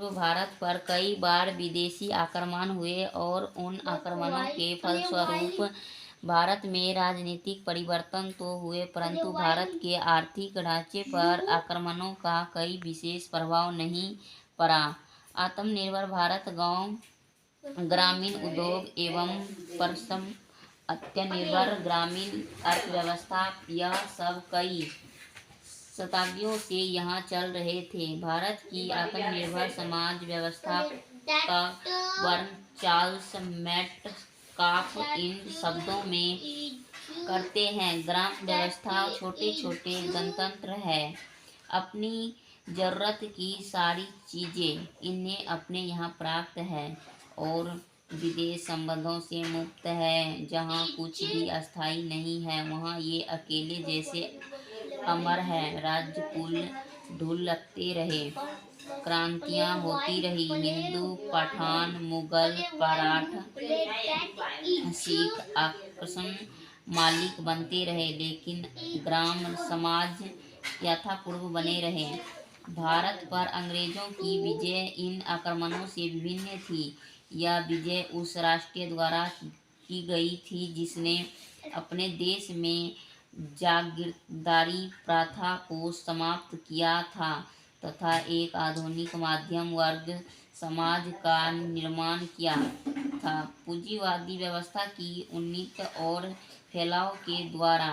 पूर्व भारत पर कई बार विदेशी आक्रमण हुए और उन आक्रमणों के फलस्वरूप भारत में राजनीतिक परिवर्तन तो हुए, परंतु भारत के आर्थिक ढांचे पर आक्रमणों का कोई विशेष प्रभाव नहीं पड़ा। आत्मनिर्भर भारत, ग्रामीण उद्योग एवं परिश्रम, आत्मनिर्भर ग्रामीण अर्थव्यवस्था, यह सब कई शताब्दियों से यहाँ चल रहे थे। भारत की आत्मनिर्भर समाज व्यवस्था का वर्णन चार्ल्स मेटकाफ इन शब्दों में करते हैं: ग्राम व्यवस्था छोटे छोटे गणतंत्र है, अपनी जरूरत की सारी चीजें इन्हें अपने यहाँ प्राप्त है और विदेश संबंधों से मुक्त है। जहाँ कुछ भी अस्थायी नहीं है वहाँ ये अकेले जैसे अमर है। राज्य कुल ढुलकते रहे, क्रांतियाँ होती रही, हिंदू, पठान, मुगल, मराठा, सिख, आक्सन मालिक बनते रहे, लेकिन ग्राम समाज यथापूर्व बने रहे। भारत पर अंग्रेजों की विजय इन आक्रमणों से भिन्न थी। यह विजय उस राष्ट्र द्वारा की गई थी जिसने अपने देश में जागीरदारी प्रथा को समाप्त किया था तथा एक आधुनिक मध्यम वर्ग समाज का निर्माण किया था। पूंजीवादी व्यवस्था की उन्नति और फैलाव के द्वारा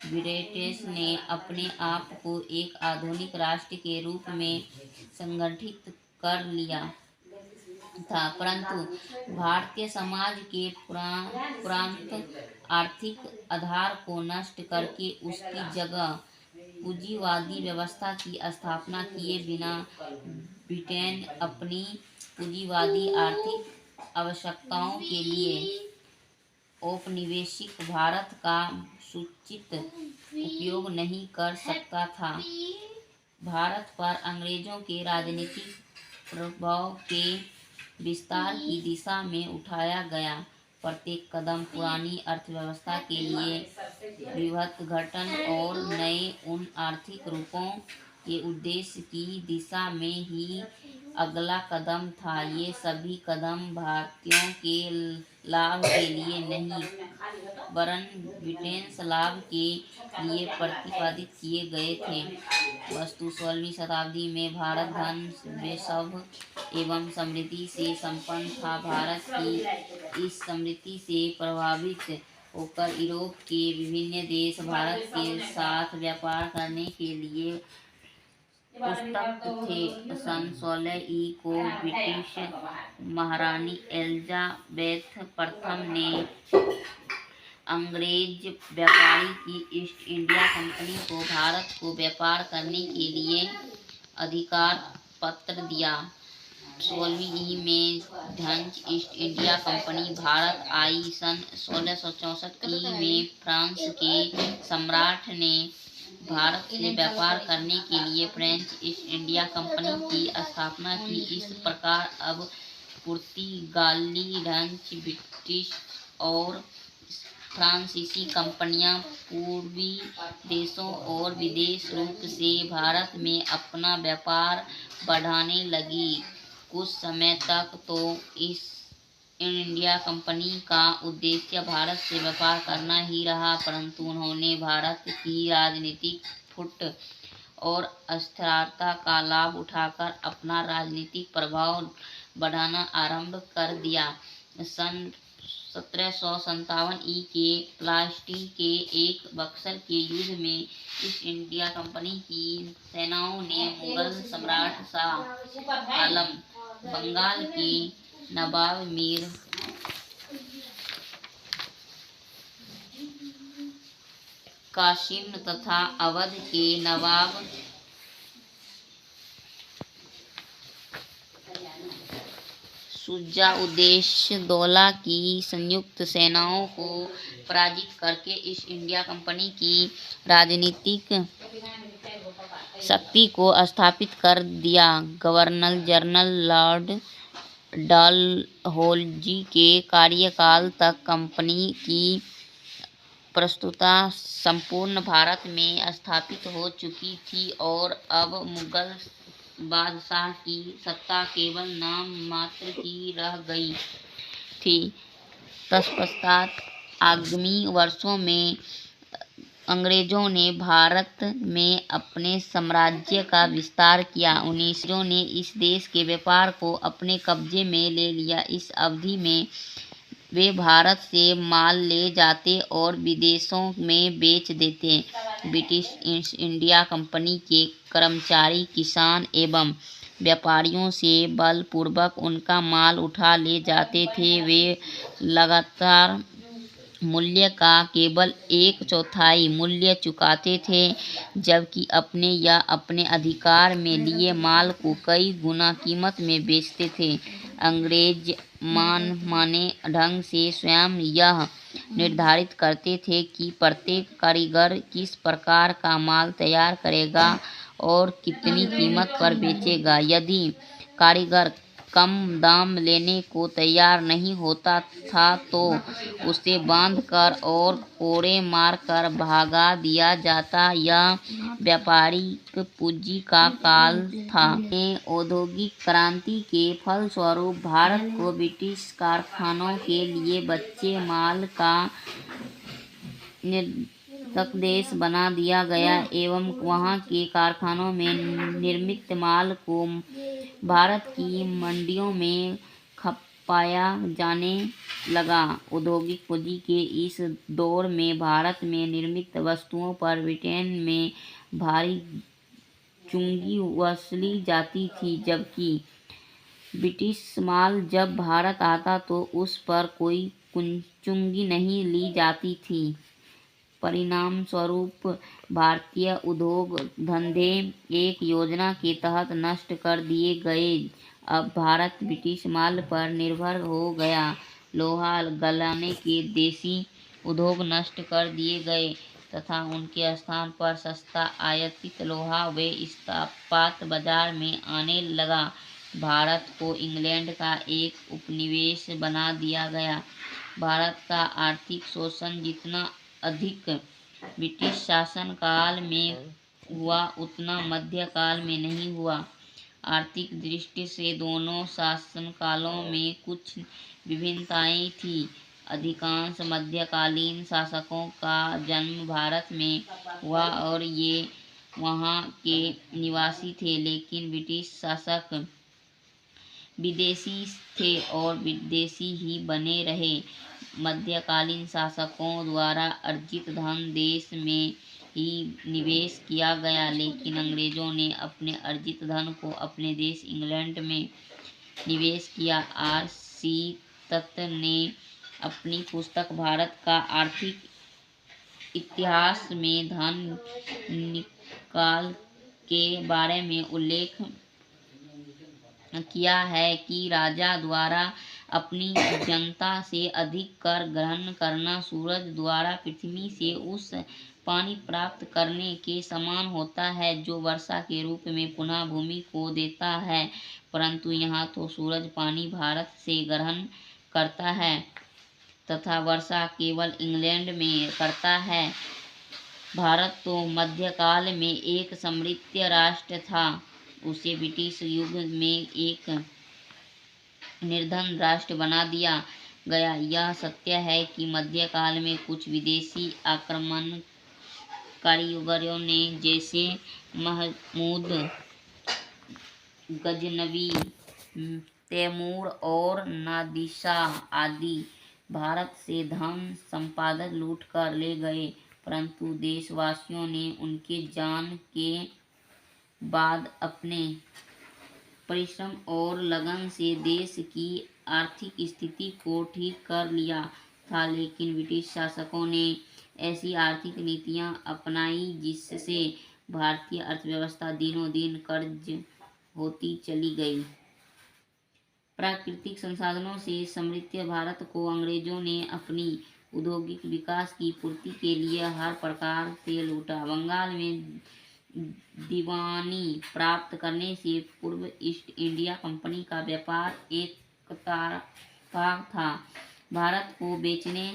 ब्रिटिश ने अपने आप को एक आधुनिक राष्ट्र के रूप में संगठित कर लिया था, परंतु भारतीय समाज के पुरातन आर्थिक आधार को नष्ट करके उसकी जगह पूंजीवादी व्यवस्था की स्थापना किए बिना ब्रिटेन अपनी पूंजीवादी आर्थिक आवश्यकताओं के लिए औपनिवेशिक भारत का सूचित उपयोग नहीं कर सकता था। भारत पर अंग्रेजों के राजनीतिक प्रभाव के विस्तार की दिशा में उठाया गया प्रत्येक कदम पुरानी अर्थव्यवस्था के लिए विघटन और नए उन आर्थिक रूपों के उद्देश्य की दिशा में ही अगला कदम था। ये सभी कदम भारतीयों के लाभ के लिए नहीं वरन ब्रिटिश लाभ के लिए प्रतिपादित किए गए थे। वस्तु 16वीं शताब्दी में भारत धन, वैभव एवं समृद्धि से संपन्न था। भारत की इस समृद्धि से प्रभावित होकर यूरोप के विभिन्न देश भारत के साथ व्यापार करने के लिए उत्सुक थे। सन 16 को ब्रिटिश महारानी एलिजाबेथ प्रथम ने अंग्रेज व्यापारी की ईस्ट इंडिया कंपनी को भारत को व्यापार करने के लिए अधिकार पत्र दिया। 16वीं में Dutch East India company Bharat आई। सन 1664 में फ्रांस के सम्राट ने भारत से व्यापार करने के लिए फ्रेंच ईस्ट इंडिया कंपनी की स्थापना की। इस प्रकार अब पुर्तगाली, डच, ब्रिटिश और फ्रांसीसी कंपनियां पूर्वी देशों और विदेश रूप से भारत में अपना व्यापार बढ़ाने लगी। कुछ समय तक तो ईस्ट इंडिया कंपनी का उद्देश्य भारत से व्यापार करना ही रहा, परंतु उन्होंने भारत की राजनीतिक फूट और अस्थिरता का लाभ उठाकर अपना राजनीतिक प्रभाव बढ़ाना आरंभ कर दिया। सन 1757 के प्लासी के एक बक्सर के युद्ध में ईस्ट इंडिया कंपनी की सेनाओं ने मुगल सम्राट शाह आलम, बंगाल के नवाब मीर कासिम तथा अवध के नवाब शुजा-उद-दौला की संयुक्त सेनाओं को पराजित करके ईस्ट इंडिया कंपनी की राजनीतिक शक्ति को स्थापित कर दिया। गवर्नर जनरल लॉर्ड डलहौजी के कार्यकाल तक कंपनी की प्रभुता संपूर्ण भारत में स्थापित हो चुकी थी और अब मुगल बादशाह की सत्ता केवल नाम मात्र की रह गई थी। तत्पश्चात आगामी वर्षों में अंग्रेजों ने भारत में अपने साम्राज्य का विस्तार किया। 19वीं ने इस देश के व्यापार को अपने कब्जे में ले लिया। इस अवधि में वे भारत से माल ले जाते और विदेशों में बेच देते। ब्रिटिश ईस्ट इंडिया कंपनी के कर्मचारी किसान एवं व्यापारियों से बलपूर्वक उनका माल उठा ले जाते थे। वे लगातार मूल्य का केवल 1/4 मूल्य चुकाते थे, जबकि अपने या अपने अधिकार में लिए माल को कई गुना कीमत में बेचते थे। अंग्रेज मनमाने ढंग से स्वयं यह निर्धारित करते थे कि प्रत्येक कारीगर किस प्रकार का माल तैयार करेगा और कितनी कीमत पर बेचेगा। यदि कारीगर कम दाम लेने को तैयार नहीं होता था तो उसे बांधकर और कोड़े मारकर भगा दिया जाता। यह व्यापारिक पूंजी का काल था। औद्योगिक क्रांति के फलस्वरूप भारत को ब्रिटिश कारखानों के लिए कच्चे माल का निर्यातक देश बना दिया गया एवं वहाँ के कारखानों में निर्मित माल को भारत की मंडियों में खपाया जाने लगा। औद्योगिक पूंजी के इस दौर में भारत में निर्मित वस्तुओं पर ब्रिटेन में भारी चुंगी वसूली जाती थी, जबकि ब्रिटिश माल जब भारत आता तो उस पर कोई चुंगी नहीं ली जाती थी। परिणाम स्वरूप भारतीय उद्योग धंधे एक योजना के तहत नष्ट कर दिए गए। अब भारत ब्रिटिश माल पर निर्भर हो गया। लोहा गलाने के देसी उद्योग नष्ट कर दिए गए तथा उनके स्थान पर सस्ता आयातित लोहा व इस्पात बाजार में आने लगा। भारत को इंग्लैंड का एक उपनिवेश बना दिया गया। भारत का आर्थिक शोषण जितना अधिक ब्रिटिश शासन काल में हुआ उतना मध्यकाल में नहीं हुआ। आर्थिक दृष्टि से दोनों शासनकालों में कुछ विभिन्नताएं थीं। अधिकांश मध्यकालीन शासकों का जन्म भारत में हुआ और ये वहाँ के निवासी थे, लेकिन ब्रिटिश शासक विदेशी थे और विदेशी ही बने रहे। मध्यकालीन शासकों द्वारा अर्जित धन देश में ही निवेश किया गया, लेकिन अंग्रेजों ने अपने अर्जित धन को अपने देश इंग्लैंड में निवेश किया। R.C. दत्त ने अपनी पुस्तक भारत का आर्थिक इतिहास में धन निकाल के बारे में उल्लेख किया है कि राजा द्वारा अपनी जनता से अधिक कर ग्रहण करना सूरज द्वारा पृथ्वी से उस पानी प्राप्त करने के समान होता है जो वर्षा के रूप में पुनः भूमि को देता है, परंतु यहाँ तो सूरज पानी भारत से ग्रहण करता है तथा वर्षा केवल इंग्लैंड में करता है। भारत तो मध्यकाल में एक समृद्ध राष्ट्र था, उसे ब्रिटिश युग में एक निर्धन राष्ट्र बना दिया गया। यह सत्य है कि मध्यकाल में कुछ विदेशी आक्रमणकारियों ने जैसे महमूद गजनवी, तैमूर और नादिरशाह आदि भारत से धन संपदा लूट कर ले गए, परंतु देशवासियों ने उनके जाने के बाद अपने परिश्रम और लगन से देश की आर्थिक स्थिति को ठीक कर लिया था। लेकिन ब्रिटिश शासकों ने ऐसी आर्थिक नीतियां अपनाई जिससे भारतीय अर्थव्यवस्था दिनों दिन कर्ज होती चली गई। प्राकृतिक संसाधनों से समृद्ध भारत को अंग्रेजों ने अपनी औद्योगिक विकास की पूर्ति के लिए हर प्रकार से लूटा। बंगाल में दीवानी प्राप्त करने से पूर्व ईस्ट इंडिया कंपनी का व्यापार एक तरफा था। भारत को बेचने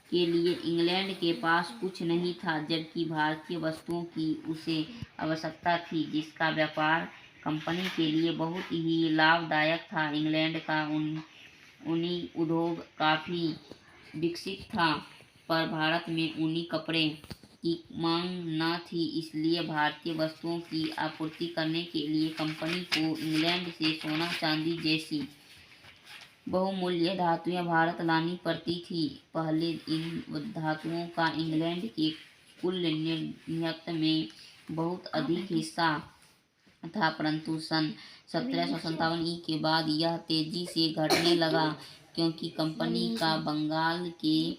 के लिए इंग्लैंड के पास कुछ नहीं था, जबकि भारतीय वस्तुओं की उसे आवश्यकता थी जिसका व्यापार कंपनी के लिए बहुत ही लाभदायक था। इंग्लैंड का ऊनी उद्योग काफ़ी विकसित था, पर भारत में ऊनी कपड़े की मांग न थी, इसलिए भारतीय वस्तुओं की आपूर्ति करने के लिए कंपनी को इंग्लैंड से सोना चांदी जैसी बहुमूल्य धातुएं भारत लानी पड़ती थी। पहले इन धातुओं का इंग्लैंड के कुल निर्यात में बहुत अधिक हिस्सा था, परंतु सन 1757 के बाद यह तेजी से घटने लगा, क्योंकि कंपनी का बंगाल के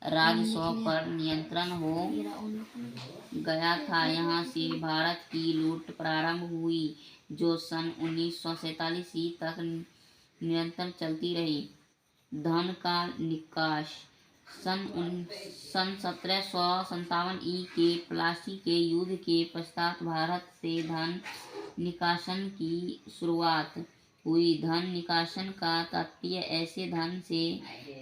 राजस्व पर नियंत्रण हो गया था। यहाँ से भारत की लूट प्रारंभ हुई, जो सन 1947 तक निरंतर चलती रही। धन का निकास सन 1757 के प्लासी के युद्ध के पश्चात भारत से धन निकासन की शुरुआत हुई। धन निकासन का तात्पर्य ऐसे धन से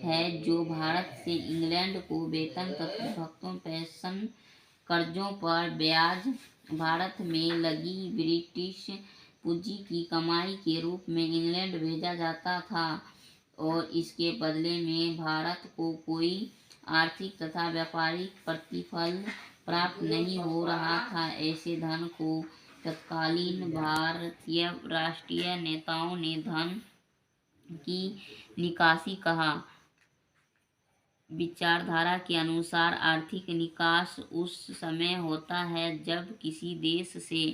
है जो भारत से इंग्लैंड को वेतन तथा भुगतान पेंशन कर्जों पर ब्याज भारत में लगी ब्रिटिश पूंजी की कमाई के रूप में इंग्लैंड भेजा जाता था, और इसके बदले में भारत को कोई आर्थिक तथा व्यापारिक प्रतिफल प्राप्त नहीं हो रहा था। ऐसे धन को तत्कालीन भारतीय राष्ट्रीय नेताओं ने धन की निकासी कहा। विचारधारा के अनुसार आर्थिक निकास उस समय होता है जब किसी देश से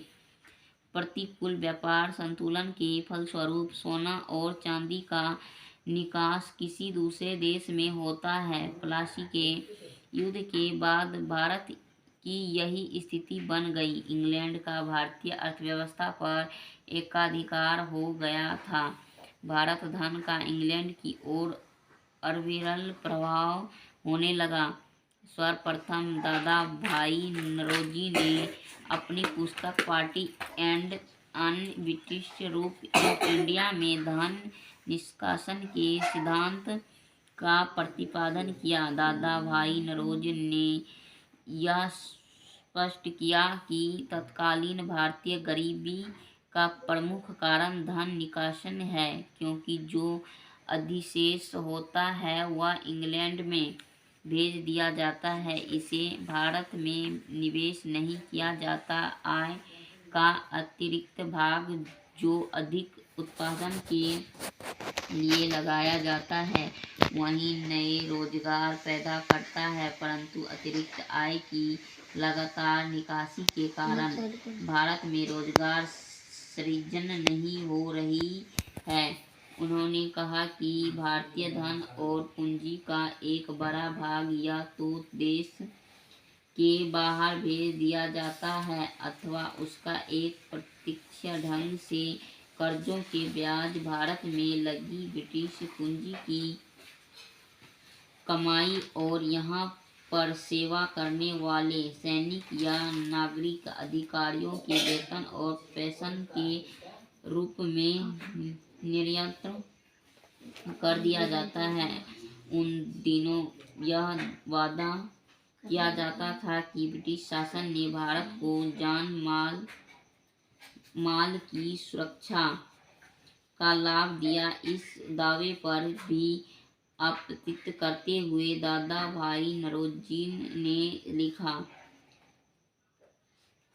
प्रतिकूल व्यापार संतुलन के फलस्वरूप सोना और चांदी का निकास किसी दूसरे देश में होता है। प्लासी के युद्ध के बाद भारत की यही स्थिति बन गई। इंग्लैंड का भारतीय अर्थव्यवस्था पर एकाधिकार हो गया था। भारत धन का इंग्लैंड की ओर अविरल प्रभाव होने लगा। सर्वप्रथम दादा भाई नौरोजी ने अपनी पुस्तक party and un British rule in India में धन निष्कासन के सिद्धांत का प्रतिपादन किया। दादा भाई नौरोजी ने यह स्पष्ट किया कि तत्कालीन भारतीय गरीबी का प्रमुख कारण धन निकासन है, क्योंकि जो अधिशेष होता है वह इंग्लैंड में भेज दिया जाता है, इसे भारत में निवेश नहीं किया जाता। आय का अतिरिक्त भाग जो अधिक उत्पादन के लिए लगाया जाता है वही नए रोजगार पैदा करता है, परंतु अतिरिक्त आय की लगातार निकासी के कारण भारत में रोजगार सृजन नहीं हो रही है। उन्होंने कहा कि भारतीय धन और पूंजी का एक बड़ा भाग या तो देश के बाहर भेज दिया जाता है अथवा उसका एक प्रत्यक्ष ढंग से कर्जों के ब्याज भारत में लगी ब्रिटिश पूंजी की कमाई और यहाँ पर सेवा करने वाले सैनिक या नागरिक अधिकारियों के वेतन और पेंशन के रूप में निर्यात कर दिया जाता है। उन दिनों यह वादा किया जाता था कि ब्रिटिश शासन ने भारत को जान माल की सुरक्षा का लाभ दिया। इस दावे पर भी आपत्ति करते हुए दादा भाई नौरोजी ने लिखा,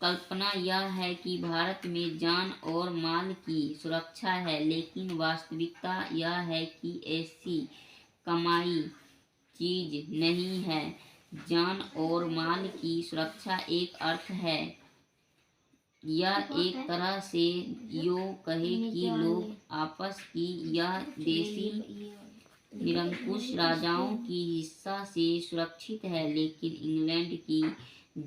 कल्पना यह है कि भारत में जान और माल की सुरक्षा है, लेकिन वास्तविकता यह है कि ऐसी कमाई चीज नहीं है। जान और माल की सुरक्षा एक अर्थ है। यह एक तरह से यो कहे कि लोग आपस की यह देशी निरंकुश राजाओं की हिस्सा से सुरक्षित है, लेकिन इंग्लैंड की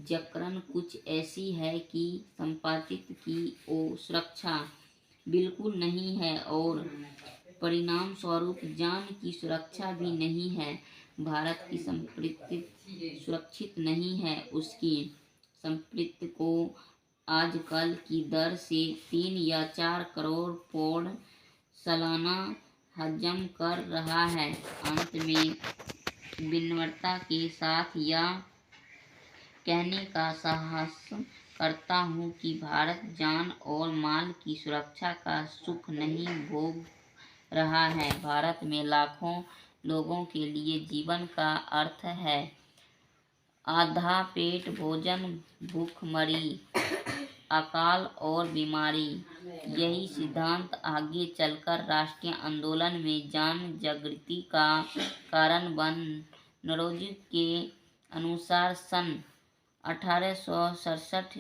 जकड़न कुछ ऐसी है कि संपादित की सुरक्षा बिल्कुल नहीं है और परिणाम स्वरूप जान की सुरक्षा भी नहीं है। भारत की संपत्ति सुरक्षित नहीं है। उसकी संपत्ति को आजकल की दर से 3 या 4 करोड़ पौंड सालाना हजम कर रहा है। अंत में विनम्रता के साथ यह कहने का साहस करता हूँ कि भारत जान और माल की सुरक्षा का सुख नहीं भोग रहा है। भारत में लाखों लोगों के लिए जीवन का अर्थ है आधा पेट भोजन, भूखमरी, अकाल और बीमारी। यही सिद्धांत आगे चलकर राष्ट्रीय आंदोलन में जन जागृति का कारण बन। नौरोजी के अनुसार सन 1867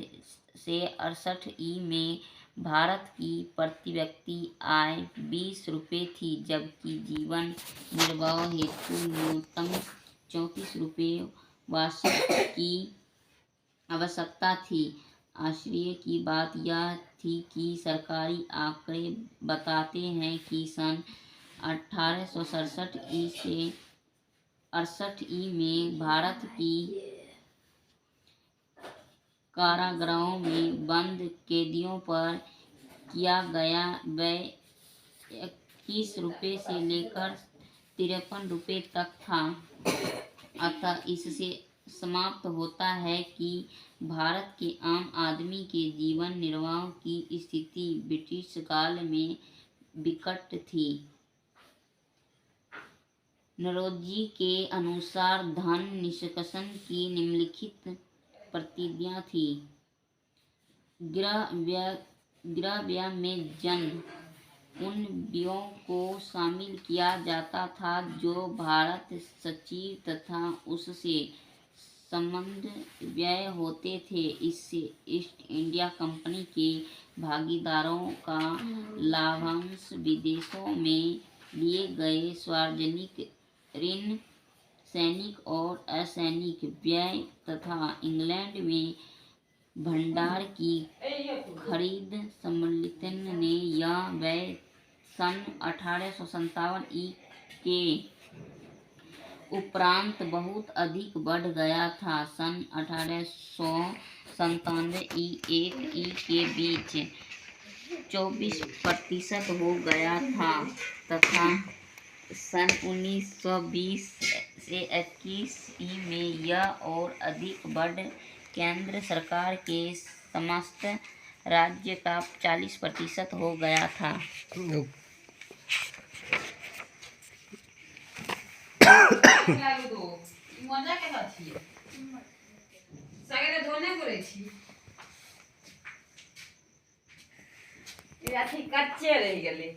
से 68 में भारत की प्रति व्यक्ति आय 20 रुपये थी, जबकि जीवन निर्वाह हेतु न्यूनतम 34 रुपये वार्षिक की आवश्यकता थी। आश्चर्य की बात यह थी कि सरकारी आंकड़े बताते हैं कि सन 1867 से 68 में भारत की कारागृहों में बंद कैदियों पर किया गया व्यय 21 रुपये से लेकर 53 रुपये तक था। अतः इससे समाप्त होता है कि भारत के आम आदमी के जीवन निर्वाह की स्थिति ब्रिटिश काल में विकट थी। नौरोजी के अनुसार धन निष्कासन की निम्नलिखित प्रतिज्ञा थी। गृह व्यय में उन व्ययों को शामिल किया जाता था जो भारत संचिव तथा उससे संबद्ध व्यय होते थे। इससे ईस्ट इंडिया कंपनी के भागीदारों का लाभांश, विदेशों में लिए गए सार्वजनिक ऋण, सैनिक और असैनिक व्यय तथा इंग्लैंड में भंडार की खरीद सम्मिलित ने यह व्यय सन 1857 के उपरांत बहुत अधिक बढ़ गया था। सन 1897 के बीच 24% हो गया था तथा सन 1920 से 21 में यह और अधिक बढ़ केंद्र सरकार के समस्त राज्य का 40% हो गया था। कच्चे रह गए।